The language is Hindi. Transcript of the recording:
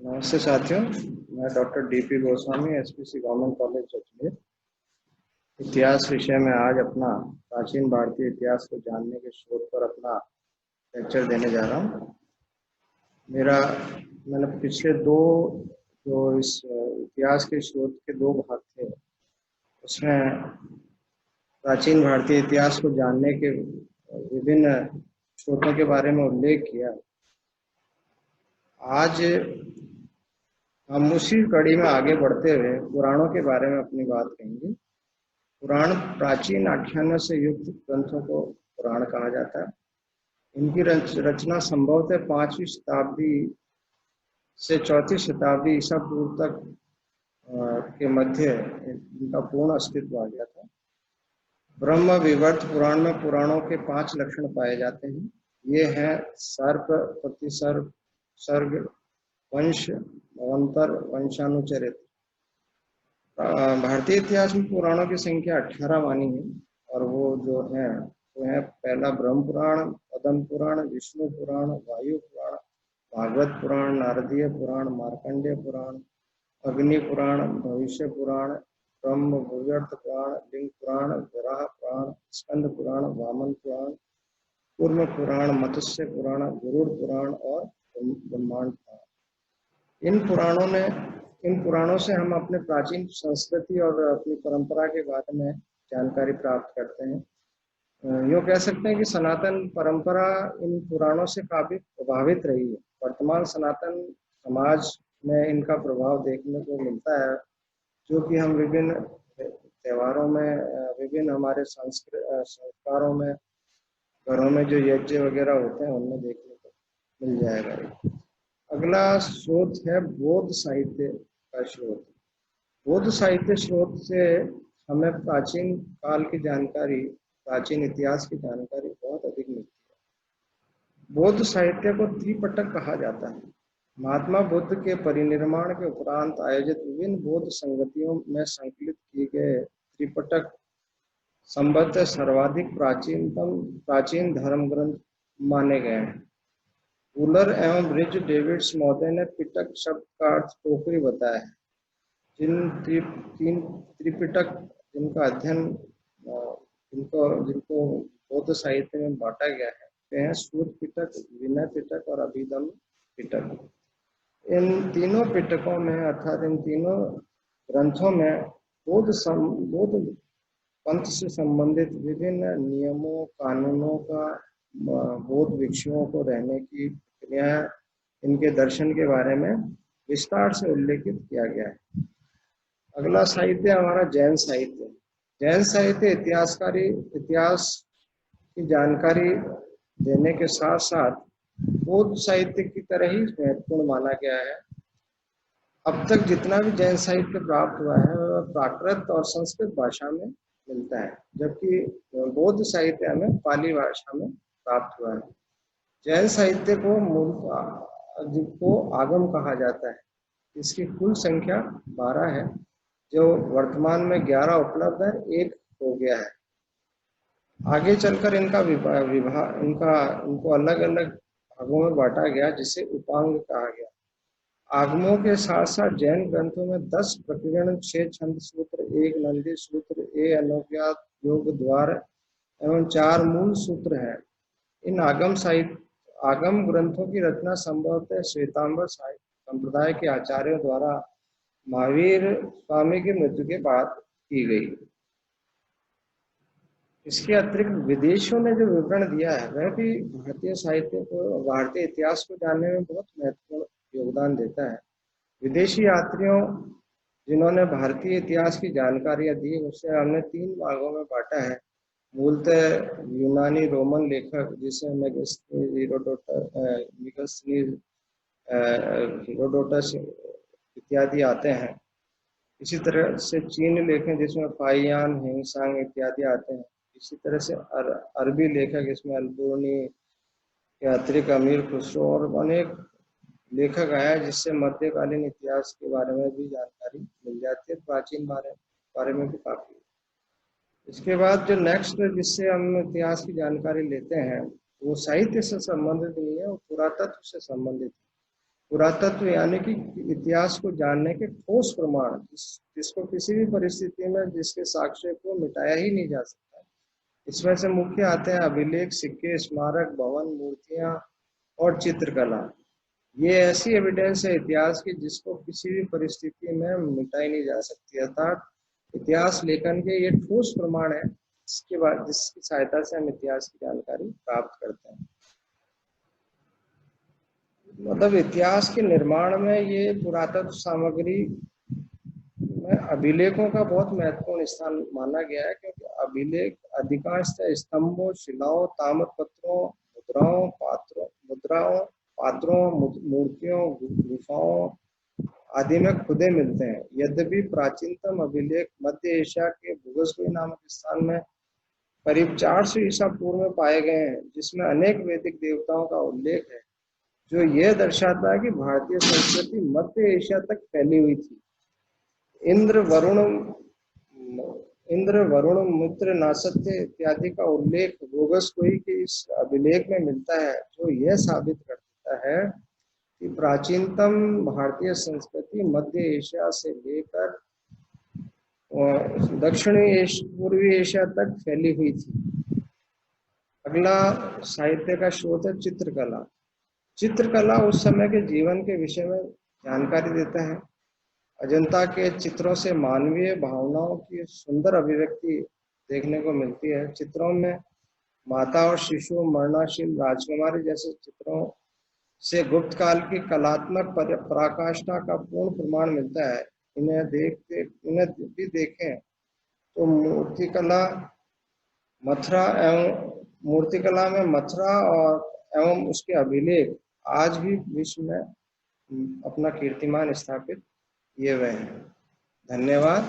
नमस्ते साथियों, मैं doctor DP Goswami, SPC government college Ajmer. इतिहास विषय में आज अपना प्राचीन भारतीय इतिहास को जानने के स्रोत पर अपना लेक्चर देने जा रहा हूँ। मैंने पिछले दो जो इस इतिहास के स्रोत के दो भाग थे, उसमें प्राचीन भारतीय इतिहास को जानने के विभिन्न स्रोतों के बारे में उल्लेख किया। आज हम उसी कड़ी में आगे बढ़ते हुए पुराणों के बारे में अपनी बात कहेंगे। पुराण प्राचीन आख्यानों से युक्त ग्रंथों को पुराण कहा जाता है। इनकी रचना संभवतः 5वीं शताब्दी से 4वीं शताब्दी ईसा पूर्व तक के मध्य इनका पूर्ण अस्तित्व आ गया था। ब्रह्म विवर्त पुराण में पुराणों के 5 लक्षण पाए जाते हैं। ये हैं सर्प, प्रतिसर्प, सर्ग, वंश, अवंतर, वंशानुचरित। भारतीय इतिहास में पुराणों की संख्या 18 मानी है, और वो जो है वो है पहला ब्रह्म पुराण, पद्म पुराण, विष्णु पुराण, वायु पुराण, भागवत पुराण, नारदीय पुराण, मार्कंडेय पुराण, अग्नि पुराण, भविष्य पुराण, ब्रह्म भूयर्थ पुराण, लिंग पुराण, वराह पुराण, स्कंद पुराण, वामन पुराण, कूर्म पुराण, मत्स्य पुराण, गरुड़ पुराण और ब्रह्मांड पुराण। इन पुराणों से हम अपने प्राचीन संस्कृति और अपनी परंपरा के बारे में जानकारी प्राप्त करते हैं। यूँ कह सकते हैं कि सनातन परंपरा इन पुराणों से काफी प्रभावित रही है। वर्तमान सनातन समाज में इनका प्रभाव देखने को मिलता है, जो कि हम विभिन्न त्योहारों में, विभिन्न हमारे संस्कारों में, घरों में जो यज्ञ वगैरह होते हैं उनमें देखने को मिल जाएगा। अगला स्रोत है बौद्ध साहित्य का स्रोत। बौद्ध साहित्य स्रोत से हमें प्राचीन काल की जानकारी, प्राचीन इतिहास की जानकारी बहुत अधिक मिलती है। बौद्ध साहित्य को त्रिपिटक कहा जाता है। महात्मा बुद्ध के परिनिर्वाण के उपरांत आयोजित विभिन्न बौद्ध संगतियों में संकलित किए गए त्रिपिटक संबद्ध सर्वाधिक प्राचीन धर्म ग्रंथ माने गए हैं। वुलर एवं ब्रिज डेविड्स महोदय ने पिटक शब्द का अर्थ टोकरी बताया है। तीन त्रिपिटक जिनका अध्ययन जिनको बौद्ध साहित्य में बांटा गया है, वे हैं सूत पिटक, विनय पिटक और अभिधम्म पिटक। इन तीनों पिटकों में, अर्थात इन तीनों ग्रंथों में बौद्ध पंथ से संबंधित विभिन्न नियमों, कानूनों का, बौद्ध भिक्षुओं को रहने की प्रक्रिया, इनके दर्शन के बारे में विस्तार से उल्लेखित किया गया है। अगला साहित्य हमारा जैन साहित्य। जैन साहित्य इतिहास की जानकारी देने के साथ साथ बौद्ध साहित्य की तरह ही महत्वपूर्ण माना गया है। अब तक जितना भी जैन साहित्य प्राप्त हुआ है वह प्राकृत और संस्कृत भाषा में मिलता है, जबकि बौद्ध साहित्य हमें पाली भाषा में प्राप्त हुआ है। जैन साहित्य को आगम कहा जाता है। इसकी कुल संख्या 12 है, जो वर्तमान में 11 उपलब्ध है, 1 हो गया है। आगे चलकर इनको अलग अलग भागों में बांटा गया, जिसे उपांग कहा गया। आगमों के साथ साथ जैन ग्रंथों में 10 प्रकीर्ण, 6 छंद सूत्र, 1 नंदी सूत्र, 1 अनुज्ञात योग द्वार एवं 4 मूल सूत्र हैं। इन आगम ग्रंथों की रचना संभवतः श्वेतांबर संप्रदाय के आचार्यों द्वारा महावीर स्वामी की मृत्यु के बाद की गई। इसके अतिरिक्त विदेशियों ने जो विवरण दिया है वह भी भारतीय इतिहास को जानने में बहुत महत्वपूर्ण योगदान देता है। विदेशी यात्रियों जिन्होंने भारतीय इतिहास की जानकारियां दी, उसे हमने 3 भागों में बांटा है। मूलतः यूनानी रोमन लेखक, जिसे हेरोडोटस इत्यादि आते हैं। इसी तरह से चीन लेखक, जिसमें फाइयान, हिंगसांग इत्यादि आते हैं। इसी तरह से अरबी लेखक, इसमें अल्बुर्नी के अतिरिक्त अमीर खुसरो और अनेक लेखक आया, जिससे मध्यकालीन इतिहास के बारे में भी जानकारी मिल जाती है, प्राचीन बारे में भी काफी। इसके बाद जो नेक्स्ट जिससे हम इतिहास की जानकारी लेते हैं वो साहित्य से संबंधित नहीं है, वो पुरातत्व से संबंधित है। पुरातत्व यानी कि इतिहास को जानने के ठोस प्रमाण, जिसको किसी भी परिस्थिति में जिसके साक्ष्य को मिटाया ही नहीं जा सकता। इसमें से मुख्य आते हैं अभिलेख, सिक्के, स्मारक, भवन, मूर्तियां और चित्रकला। ये ऐसी एविडेंस है इतिहास की जिसको किसी भी परिस्थिति में मिटाई नहीं जा सकती। अर्थात इतिहास लेखन के ये ठोस प्रमाण है जिसके बाद जिसकी सहायता से हम इतिहास की जानकारी प्राप्त करते हैं। मतलब इतिहास के निर्माण में ये पुरातत्व सामग्री में अभिलेखों का बहुत महत्वपूर्ण स्थान माना गया है, क्योंकि अभिलेख अधिकांशतः स्तंभों, शिलाओं, ताम्रपत्रों, पात्रों, मूर्तियों, गुफाओं आदि में खुदे मिलते हैं। यद्यपि प्राचीनतम अभिलेख मध्य एशिया के भूगोस्कुई नामक स्थान में करीब 400 ईसा पूर्व में पाए गए हैं, जिसमें अनेक वैदिक देवताओं का उल्लेख है, जो यह दर्शाता है कि भारतीय संस्कृति मध्य एशिया तक फैली हुई थी। इंद्र, वरुण, मित्र, नासत्य इत्यादि का उल्लेख भूगोस्कुई के इस अभिलेख में मिलता है, जो यह साबित करता है कि प्राचीनतम भारतीय संस्कृति मध्य एशिया से लेकर पूर्वी एशिया तक फैली हुई थी। अगला साहित्य का स्रोत है चित्रकला। चित्रकला उस समय के जीवन के विषय में जानकारी देता है। अजंता के चित्रों से मानवीय भावनाओं की सुंदर अभिव्यक्ति देखने को मिलती है। चित्रों में माता और शिशु, मरणाशील राजकुमारी जैसे चित्रों से गुप्त काल की कलात्मक पराकाष्ठा का पूर्ण प्रमाण मिलता है। इन्हें भी देखें तो मूर्तिकला में मथुरा और एवं उसके अभिलेख आज भी विश्व में अपना कीर्तिमान स्थापित किए हुए हैं। धन्यवाद।